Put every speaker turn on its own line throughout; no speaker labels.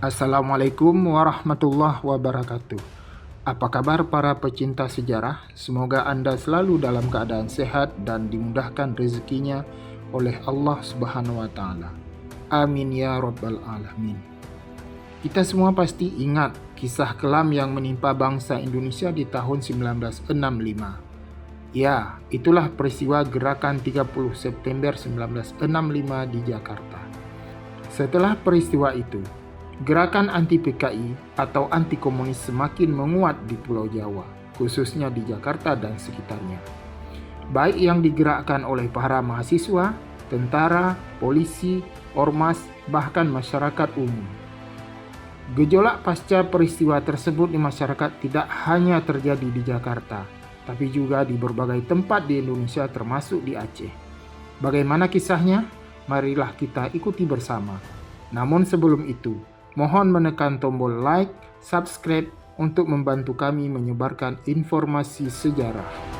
Assalamualaikum warahmatullahi wabarakatuh. Apa kabar para pecinta sejarah? Semoga Anda selalu dalam keadaan sehat dan dimudahkan rezekinya oleh Allah Subhanahu wa Ta'ala. Amin ya Rabbal Alamin. Kita semua pasti ingat kisah kelam yang menimpa bangsa Indonesia di tahun 1965. Ya, itulah peristiwa gerakan 30 September 1965 di Jakarta. Setelah peristiwa itu, gerakan anti-PKI atau anti-komunis semakin menguat di Pulau Jawa, khususnya di Jakarta dan sekitarnya. Baik yang digerakkan oleh para mahasiswa, tentara, polisi, ormas, bahkan masyarakat umum. Gejolak pasca peristiwa tersebut di masyarakat tidak hanya terjadi di Jakarta, tapi juga di berbagai tempat di Indonesia termasuk di Aceh. Bagaimana kisahnya? Marilah kita ikuti bersama. Namun sebelum itu, mohon menekan tombol like, subscribe untuk membantu kami menyebarkan informasi sejarah.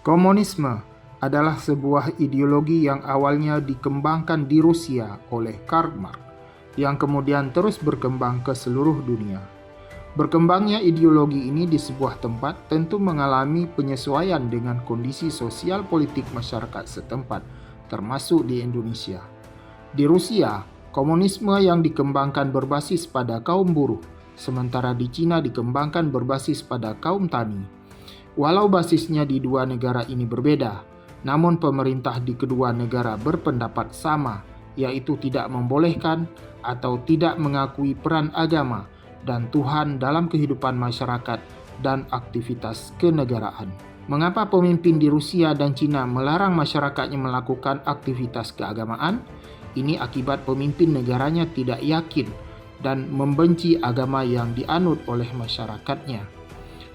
Komunisme adalah sebuah ideologi yang awalnya dikembangkan di Rusia oleh Karl Marx, yang kemudian terus berkembang ke seluruh dunia. Berkembangnya ideologi ini di sebuah tempat tentu mengalami penyesuaian dengan kondisi sosial politik masyarakat setempat, termasuk di Indonesia. Di Rusia, komunisme yang dikembangkan berbasis pada kaum buruh, sementara di Cina dikembangkan berbasis pada kaum tani. Walau basisnya di dua negara ini berbeda, namun pemerintah di kedua negara berpendapat sama, yaitu tidak membolehkan atau tidak mengakui peran agama dan Tuhan dalam kehidupan masyarakat dan aktivitas kenegaraan. Mengapa pemimpin di Rusia dan Cina melarang masyarakatnya melakukan aktivitas keagamaan? Ini akibat pemimpin negaranya tidak yakin dan membenci agama yang dianut oleh masyarakatnya.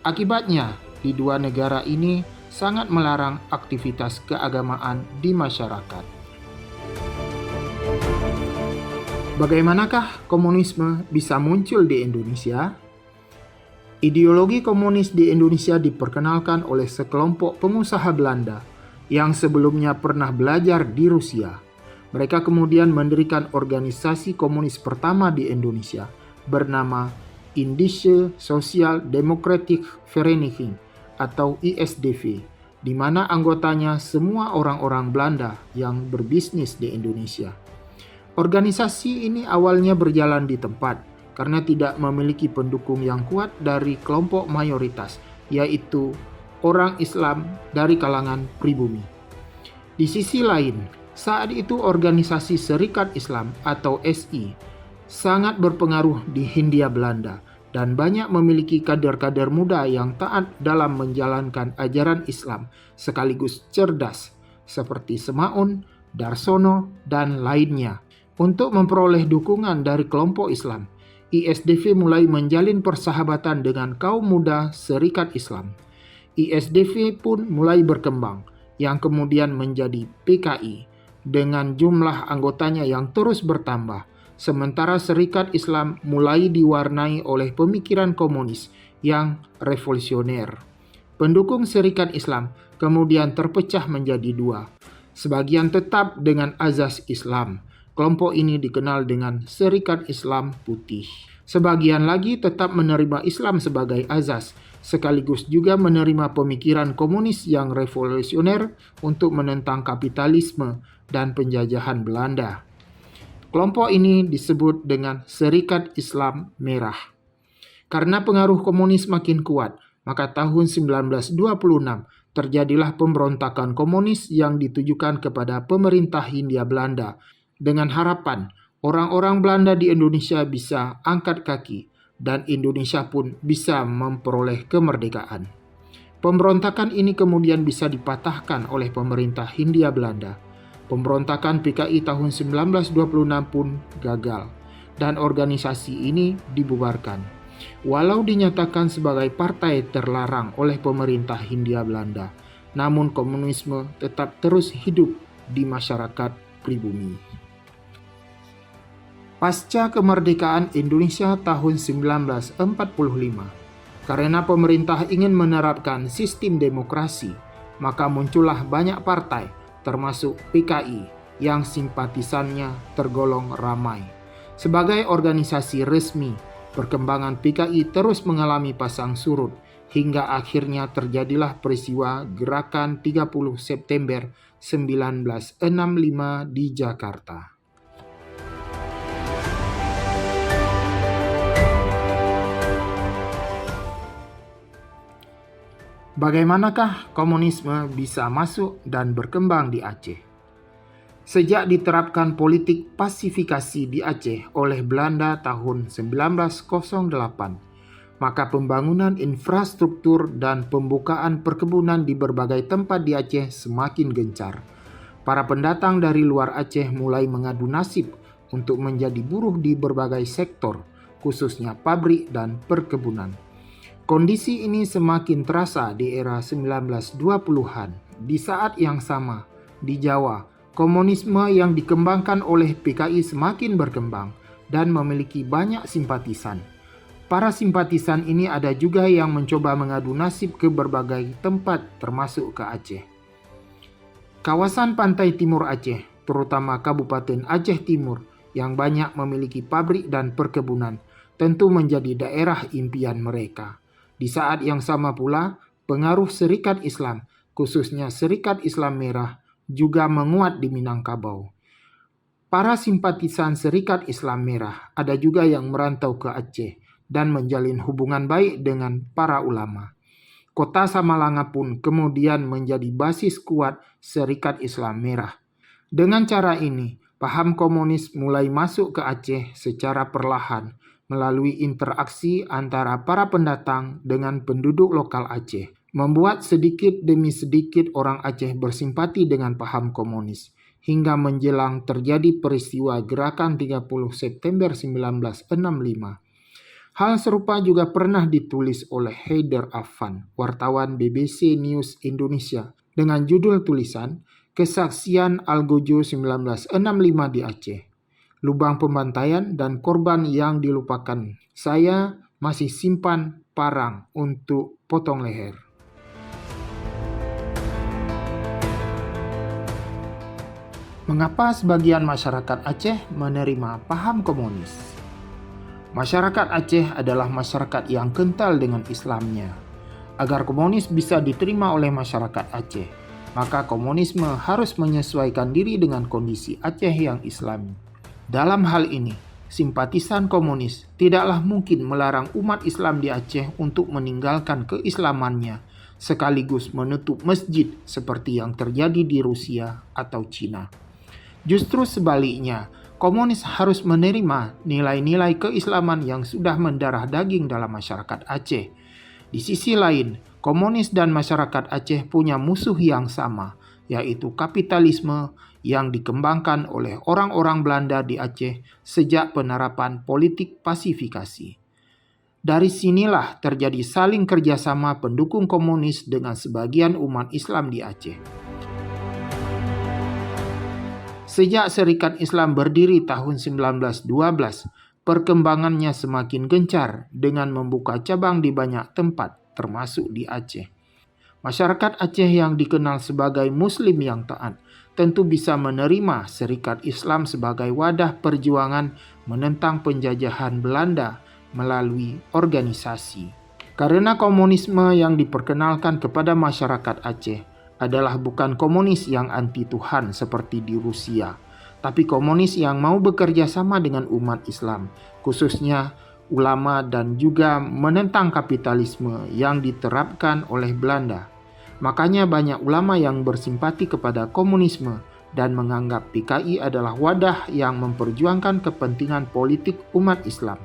Akibatnya, di dua negara ini sangat melarang aktivitas keagamaan di masyarakat. Bagaimanakah komunisme bisa muncul di Indonesia? Ideologi komunis di Indonesia diperkenalkan oleh sekelompok pengusaha Belanda yang sebelumnya pernah belajar di Rusia. Mereka kemudian mendirikan organisasi komunis pertama di Indonesia bernama Indische Social Democratic Vereniging atau ISDV, di mana anggotanya semua orang-orang Belanda yang berbisnis di Indonesia. Organisasi ini awalnya berjalan di tempat karena tidak memiliki pendukung yang kuat dari kelompok mayoritas, yaitu orang Islam dari kalangan pribumi. Di sisi lain, saat itu organisasi Serikat Islam atau SI sangat berpengaruh di Hindia Belanda dan banyak memiliki kader-kader muda yang taat dalam menjalankan ajaran Islam sekaligus cerdas seperti Semaun, Darsono, dan lainnya. Untuk memperoleh dukungan dari kelompok Islam, ISDV mulai menjalin persahabatan dengan kaum muda Serikat Islam. ISDV pun mulai berkembang, yang kemudian menjadi PKI, dengan jumlah anggotanya yang terus bertambah, sementara Serikat Islam mulai diwarnai oleh pemikiran komunis yang revolusioner. Pendukung Serikat Islam kemudian terpecah menjadi dua. Sebagian tetap dengan azas Islam. Kelompok ini dikenal dengan Serikat Islam Putih. Sebagian lagi tetap menerima Islam sebagai azas, sekaligus juga menerima pemikiran komunis yang revolusioner untuk menentang kapitalisme dan penjajahan Belanda. Kelompok ini disebut dengan Serikat Islam Merah. Karena pengaruh komunis makin kuat, maka tahun 1926 terjadilah pemberontakan komunis yang ditujukan kepada pemerintah Hindia Belanda, dengan harapan orang-orang Belanda di Indonesia bisa angkat kaki dan Indonesia pun bisa memperoleh kemerdekaan. Pemberontakan ini kemudian bisa dipatahkan oleh pemerintah Hindia Belanda. Pemberontakan PKI tahun 1926 pun gagal dan organisasi ini dibubarkan. Walau dinyatakan sebagai partai terlarang oleh pemerintah Hindia Belanda, namun komunisme tetap terus hidup di masyarakat pribumi. Pasca kemerdekaan Indonesia tahun 1945, karena pemerintah ingin menerapkan sistem demokrasi, maka muncullah banyak partai, termasuk PKI, yang simpatisannya tergolong ramai. Sebagai organisasi resmi, perkembangan PKI terus mengalami pasang surut, hingga akhirnya terjadilah peristiwa Gerakan 30 September 1965 di Jakarta. Bagaimanakah komunisme bisa masuk dan berkembang di Aceh? Sejak diterapkan politik pasifikasi di Aceh oleh Belanda tahun 1908, maka pembangunan infrastruktur dan pembukaan perkebunan di berbagai tempat di Aceh semakin gencar. Para pendatang dari luar Aceh mulai mengadu nasib untuk menjadi buruh di berbagai sektor, khususnya pabrik dan perkebunan. Kondisi ini semakin terasa di era 1920-an. Di saat yang sama, di Jawa, komunisme yang dikembangkan oleh PKI semakin berkembang dan memiliki banyak simpatisan. Para simpatisan ini ada juga yang mencoba mengadu nasib ke berbagai tempat termasuk ke Aceh. Kawasan pantai timur Aceh, terutama Kabupaten Aceh Timur yang banyak memiliki pabrik dan perkebunan, tentu menjadi daerah impian mereka. Di saat yang sama pula, pengaruh Serikat Islam, khususnya Serikat Islam Merah, juga menguat di Minangkabau. Para simpatisan Serikat Islam Merah ada juga yang merantau ke Aceh dan menjalin hubungan baik dengan para ulama. Kota Samalanga pun kemudian menjadi basis kuat Serikat Islam Merah. Dengan cara ini, paham komunis mulai masuk ke Aceh secara perlahan melalui interaksi antara para pendatang dengan penduduk lokal Aceh, membuat sedikit demi sedikit orang Aceh bersimpati dengan paham komunis, hingga menjelang terjadi peristiwa Gerakan 30 September 1965. Hal serupa juga pernah ditulis oleh Haider Affan, wartawan BBC News Indonesia, dengan judul tulisan Kesaksian Algojo 1965 di Aceh. Lubang pembantaian dan korban yang dilupakan. Saya masih simpan parang untuk potong leher. Mengapa sebagian masyarakat Aceh menerima paham komunis? Masyarakat Aceh adalah masyarakat yang kental dengan Islamnya. Agar komunis bisa diterima oleh masyarakat Aceh, maka komunisme harus menyesuaikan diri dengan kondisi Aceh yang Islami. Dalam hal ini, simpatisan komunis tidaklah mungkin melarang umat Islam di Aceh untuk meninggalkan keislamannya, sekaligus menutup masjid seperti yang terjadi di Rusia atau Cina. Justru sebaliknya, komunis harus menerima nilai-nilai keislaman yang sudah mendarah daging dalam masyarakat Aceh. Di sisi lain, komunis dan masyarakat Aceh punya musuh yang sama, yaitu kapitalisme yang dikembangkan oleh orang-orang Belanda di Aceh sejak penerapan politik pasifikasi. Dari sinilah terjadi saling kerjasama pendukung komunis dengan sebagian umat Islam di Aceh. Sejak Serikat Islam berdiri tahun 1912, perkembangannya semakin gencar dengan membuka cabang di banyak tempat, termasuk di Aceh. Masyarakat Aceh yang dikenal sebagai Muslim yang taat tentu bisa menerima Serikat Islam sebagai wadah perjuangan menentang penjajahan Belanda melalui organisasi. Karena komunisme yang diperkenalkan kepada masyarakat Aceh adalah bukan komunis yang anti Tuhan seperti di Rusia, tapi komunis yang mau bekerja sama dengan umat Islam, khususnya ulama, dan juga menentang kapitalisme yang diterapkan oleh Belanda. Makanya banyak ulama yang bersimpati kepada komunisme dan menganggap PKI adalah wadah yang memperjuangkan kepentingan politik umat Islam.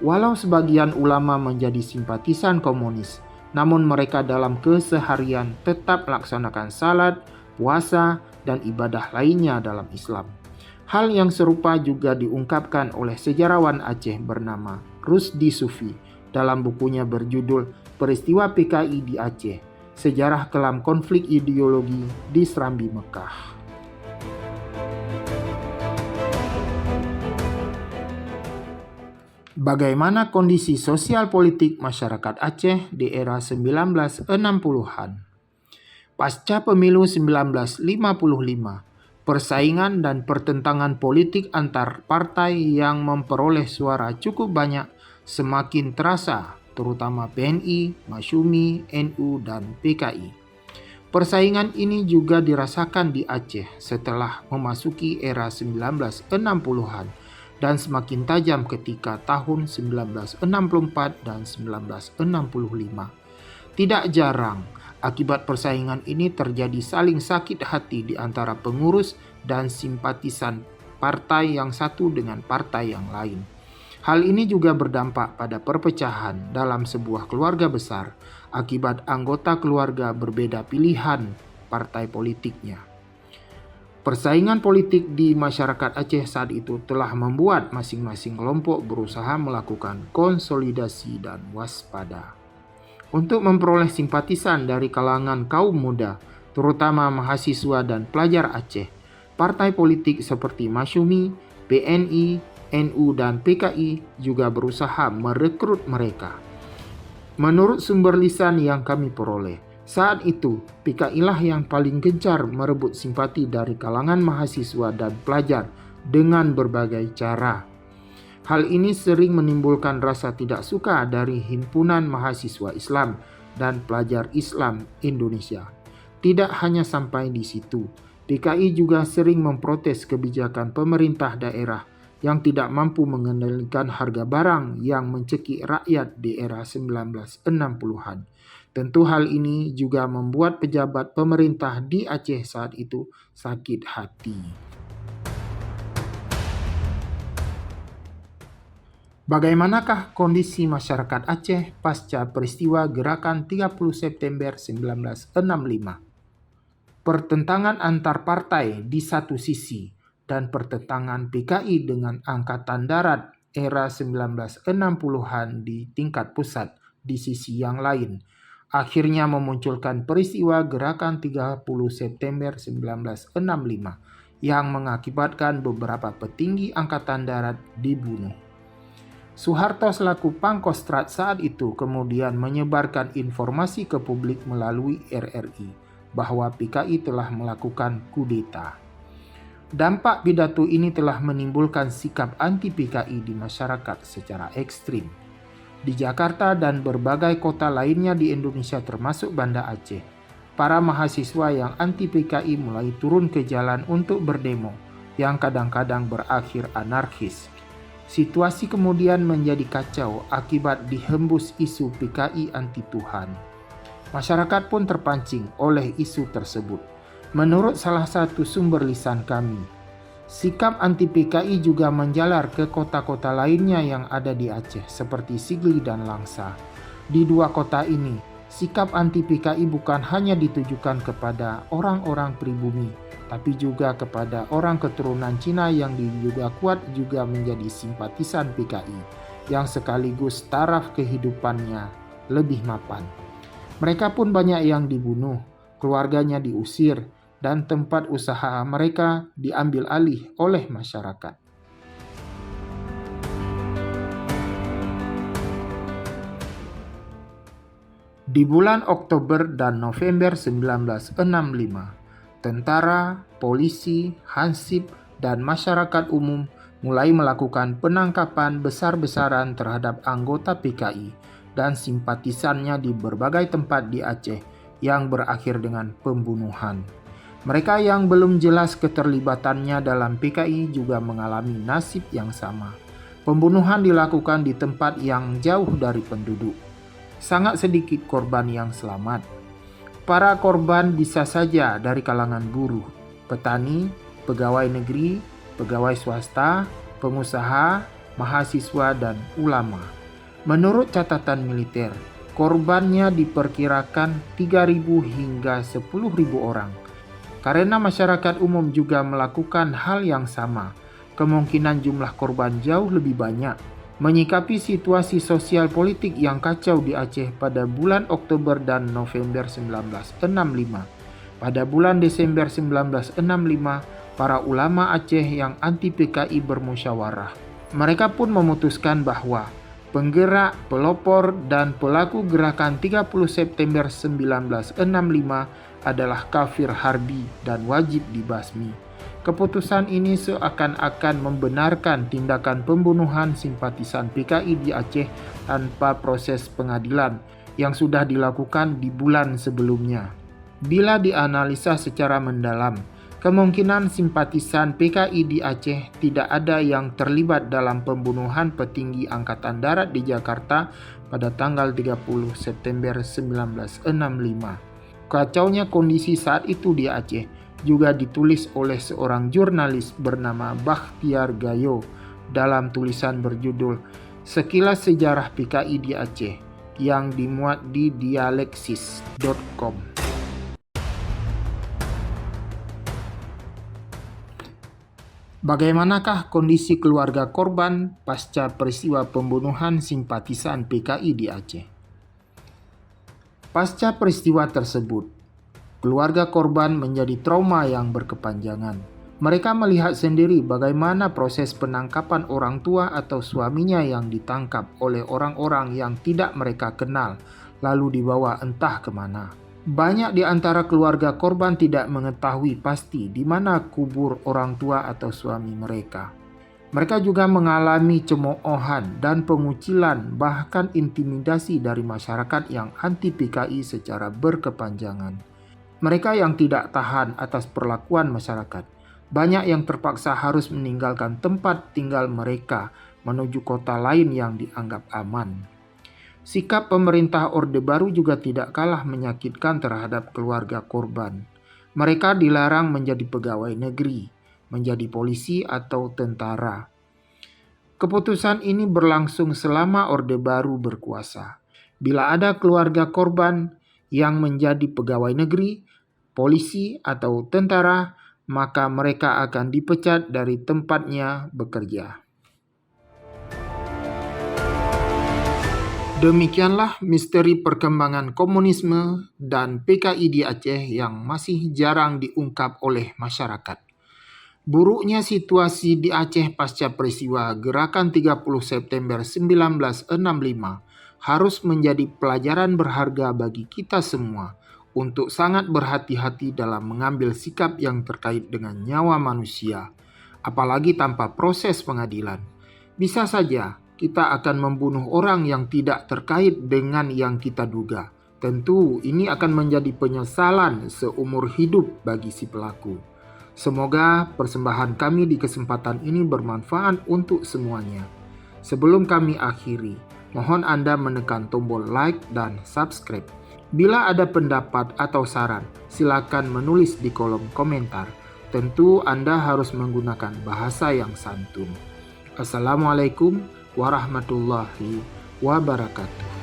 Walau sebagian ulama menjadi simpatisan komunis, namun mereka dalam keseharian tetap melaksanakan salat, puasa, dan ibadah lainnya dalam Islam. Hal yang serupa juga diungkapkan oleh sejarawan Aceh bernama Rusdi Sufi dalam bukunya berjudul Peristiwa PKI di Aceh, Sejarah Kelam Konflik Ideologi di Serambi Mekah. Bagaimana kondisi sosial politik masyarakat Aceh di era 1960-an? Pasca pemilu 1955, persaingan dan pertentangan politik antar partai yang memperoleh suara cukup banyak semakin terasa, terutama PNI, Masyumi, NU, dan PKI. Persaingan ini juga dirasakan di Aceh setelah memasuki era 1960-an dan semakin tajam ketika tahun 1964 dan 1965. Tidak jarang, akibat persaingan ini terjadi saling sakit hati di antara pengurus dan simpatisan partai yang satu dengan partai yang lain. Hal ini juga berdampak pada perpecahan dalam sebuah keluarga besar akibat anggota keluarga berbeda pilihan partai politiknya. Persaingan politik di masyarakat Aceh saat itu telah membuat masing-masing kelompok berusaha melakukan konsolidasi dan waspada. Untuk memperoleh simpatisan dari kalangan kaum muda, terutama mahasiswa dan pelajar Aceh, partai politik seperti Masyumi, PNI, NU, dan PKI juga berusaha merekrut mereka. Menurut sumber lisan yang kami peroleh, saat itu PKI lah yang paling gencar merebut simpati dari kalangan mahasiswa dan pelajar dengan berbagai cara. Hal ini sering menimbulkan rasa tidak suka dari himpunan mahasiswa Islam dan pelajar Islam Indonesia. Tidak hanya sampai di situ, PKI juga sering memprotes kebijakan pemerintah daerah yang tidak mampu mengendalikan harga barang yang mencekik rakyat di era 1960-an. Tentu hal ini juga membuat pejabat pemerintah di Aceh saat itu sakit hati. Bagaimanakah kondisi masyarakat Aceh pasca peristiwa Gerakan 30 September 1965? Pertentangan antar partai di satu sisi dan pertentangan PKI dengan Angkatan Darat era 1960-an di tingkat pusat di sisi yang lain, akhirnya memunculkan peristiwa Gerakan 30 September 1965 yang mengakibatkan beberapa petinggi Angkatan Darat dibunuh. Soeharto selaku Pangkostrat saat itu kemudian menyebarkan informasi ke publik melalui RRI bahwa PKI telah melakukan kudeta. Dampak pidato ini telah menimbulkan sikap anti-PKI di masyarakat secara ekstrim. Di Jakarta dan berbagai kota lainnya di Indonesia termasuk Banda Aceh, para mahasiswa yang anti-PKI mulai turun ke jalan untuk berdemo yang kadang-kadang berakhir anarkis. Situasi kemudian menjadi kacau akibat dihembus isu PKI anti Tuhan. Masyarakat pun terpancing oleh isu tersebut. Menurut salah satu sumber lisan kami, sikap anti PKI juga menjalar ke kota-kota lainnya yang ada di Aceh seperti Sigli dan Langsa. Di dua kota ini, sikap anti PKI bukan hanya ditujukan kepada orang-orang pribumi, tapi juga kepada orang keturunan Cina yang diduga kuat juga menjadi simpatisan PKI, yang sekaligus taraf kehidupannya lebih mapan. Mereka pun banyak yang dibunuh, keluarganya diusir, dan tempat usaha mereka diambil alih oleh masyarakat. Di bulan Oktober dan November 1965, tentara, polisi, hansip, dan masyarakat umum mulai melakukan penangkapan besar-besaran terhadap anggota PKI dan simpatisannya di berbagai tempat di Aceh yang berakhir dengan pembunuhan. Mereka yang belum jelas keterlibatannya dalam PKI juga mengalami nasib yang sama. Pembunuhan dilakukan di tempat yang jauh dari penduduk. Sangat sedikit korban yang selamat. Para korban bisa saja dari kalangan buruh, petani, pegawai negeri, pegawai swasta, pengusaha, mahasiswa, dan ulama. Menurut catatan militer, korbannya diperkirakan 3.000 hingga 10.000 orang. Karena masyarakat umum juga melakukan hal yang sama, kemungkinan jumlah korban jauh lebih banyak. Menyikapi situasi sosial politik yang kacau di Aceh pada bulan Oktober dan November 1965, pada bulan Desember 1965, para ulama Aceh yang anti PKI bermusyawarah. Mereka pun memutuskan bahwa penggerak, pelopor, dan pelaku gerakan 30 September 1965 adalah kafir harbi dan wajib dibasmi. Keputusan ini seakan-akan membenarkan tindakan pembunuhan simpatisan PKI di Aceh tanpa proses pengadilan yang sudah dilakukan di bulan sebelumnya. Bila dianalisa secara mendalam, kemungkinan simpatisan PKI di Aceh tidak ada yang terlibat dalam pembunuhan petinggi Angkatan Darat di Jakarta pada tanggal 30 September 1965. Kacaunya kondisi saat itu di Aceh juga ditulis oleh seorang jurnalis bernama Bakhtiar Gayo dalam tulisan berjudul Sekilas Sejarah PKI di Aceh yang dimuat di dialeksis.com. Bagaimanakah kondisi keluarga korban pasca peristiwa pembunuhan simpatisan PKI di Aceh? Pasca peristiwa tersebut, keluarga korban menjadi trauma yang berkepanjangan. Mereka melihat sendiri bagaimana proses penangkapan orang tua atau suaminya yang ditangkap oleh orang-orang yang tidak mereka kenal, lalu dibawa entah kemana. Banyak di antara keluarga korban tidak mengetahui pasti di mana kubur orang tua atau suami mereka. Mereka juga mengalami cemoohan dan pengucilan bahkan intimidasi dari masyarakat yang anti PKI secara berkepanjangan. Mereka yang tidak tahan atas perlakuan masyarakat, banyak yang terpaksa harus meninggalkan tempat tinggal mereka menuju kota lain yang dianggap aman. Sikap pemerintah Orde Baru juga tidak kalah menyakitkan terhadap keluarga korban. Mereka dilarang menjadi pegawai negeri, menjadi polisi atau tentara. Keputusan ini berlangsung selama Orde Baru berkuasa. Bila ada keluarga korban yang menjadi pegawai negeri, polisi atau tentara, maka mereka akan dipecat dari tempatnya bekerja. Demikianlah misteri perkembangan komunisme dan PKI di Aceh yang masih jarang diungkap oleh masyarakat. Buruknya situasi di Aceh pasca peristiwa Gerakan 30 September 1965 harus menjadi pelajaran berharga bagi kita semua untuk sangat berhati-hati dalam mengambil sikap yang terkait dengan nyawa manusia, apalagi tanpa proses pengadilan. Bisa saja kita akan membunuh orang yang tidak terkait dengan yang kita duga. Tentu ini akan menjadi penyesalan seumur hidup bagi si pelaku. Semoga persembahan kami di kesempatan ini bermanfaat untuk semuanya. Sebelum kami akhiri, mohon Anda menekan tombol like dan subscribe. Bila ada pendapat atau saran, silakan menulis di kolom komentar. Tentu Anda harus menggunakan bahasa yang santun. Assalamualaikum warahmatullahi wabarakatuh.